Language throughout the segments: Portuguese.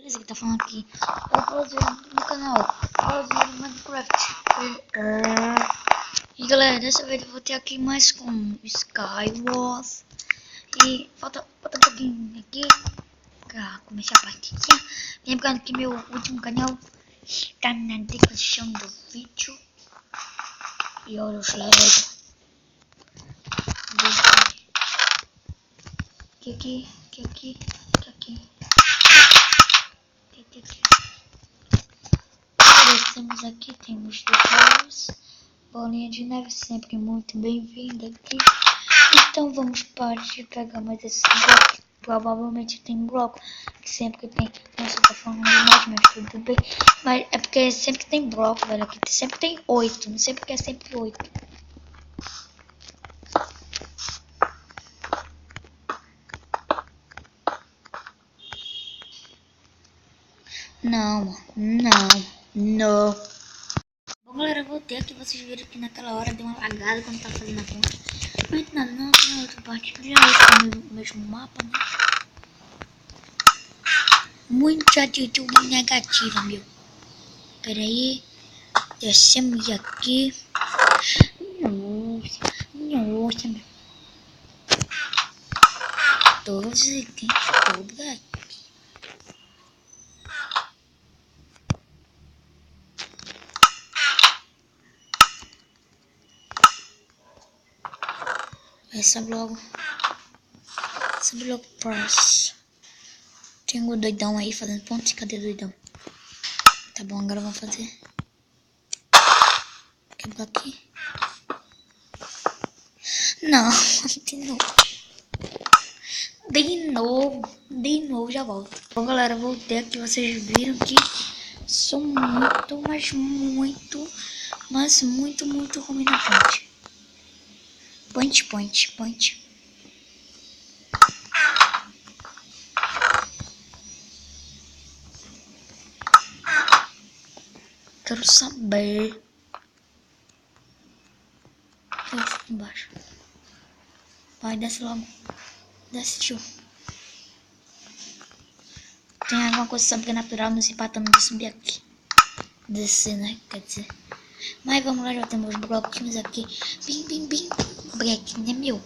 Beleza, que tá falando aqui. Eu vou fazer no canal fazer Minecraft. E galera, dessa vez eu vou ter aqui mais com Skywars. E falta um pouquinho aqui pra começar a partidinha. Lembrando que meu último canal tá na descrição do vídeo. E olha os LEDs. Aqui. Aparecemos aqui, temos detalhes. Bolinha de neve sempre muito bem-vinda aqui. Então vamos partir pegar mais esse bloco. Provavelmente tem bloco que sempre tem. Nossa, tá falando demais, mas tudo bem. Mas é porque sempre tem bloco, velho. Aqui sempre tem 8. Não sei porque é sempre 8. Não. Bom, galera, eu voltei aqui. Vocês viram que naquela hora deu uma lagada quando tava fazendo a ponte. Mas nada, não, tem outra parte. Já é o mesmo mapa, né? Muita atitude negativa, meu. Pera aí. Descemos aqui. Nossa, meu. Todos aqui. Todos aqui. Sobe logo press. Tem um doidão aí fazendo ponte. Cadê o doidão? Tá bom, agora vamos fazer. Quebra aqui. Não, de novo, já volto. Bom, galera, voltei aqui. Vocês viram que sou muito ruim na ponte. Point. Quero saber. Eu fico embaixo. Vai, desce logo. Desce, tio. Tem alguma coisa sobrenatural nos empatando de subir aqui. Descer, né? Quer dizer. Mas vamos lá, já temos bloquinhos aqui. Bim. Break, né, meu?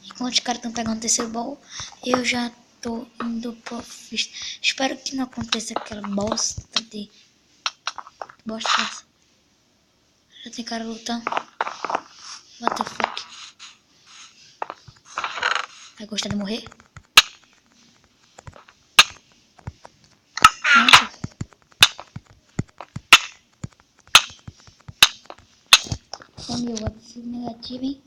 Enquanto os caras estão pegando o terceiro baú, eu já tô indo pro fist. Espero que não aconteça aquela bosta de... Bosta. Já tem cara lutando. What the fuck? Vai gostar de morrer? Nossa. Só meu WhatsApp negativo, hein?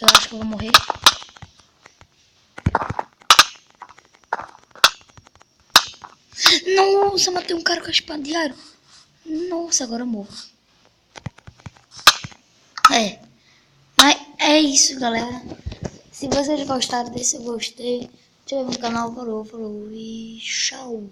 Eu acho que eu vou morrer. Nossa, matei um cara com a espada de iron. Nossa, agora eu morro. Mas é isso, galera. Se vocês gostaram desse, eu gostei. Se inscreva no canal, falou e tchau.